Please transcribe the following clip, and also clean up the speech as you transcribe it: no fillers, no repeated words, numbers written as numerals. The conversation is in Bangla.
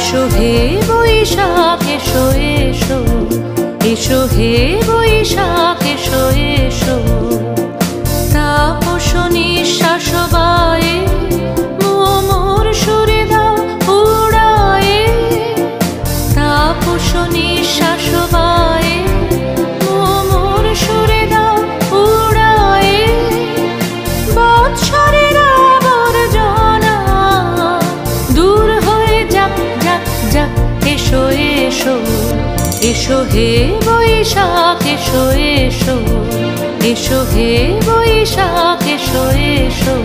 এসো হে বৈশাখ এসো এসো, এসো হে বৈশাখ এসো এসো। তাপস নিঃশ্বাস বায়ে মোর সুরে দাও উড়ায়ে, তাপস নিঃশ্বাস বায়ে মোর সুরে দাও উড়ায়ে। বৎসরের আবর্জনা দূর হয়ে যাক যাক যাক, এসো এসো, এসো হে বৈশাখ এসো এসো, এসো হে বৈশাখ এসো এসো।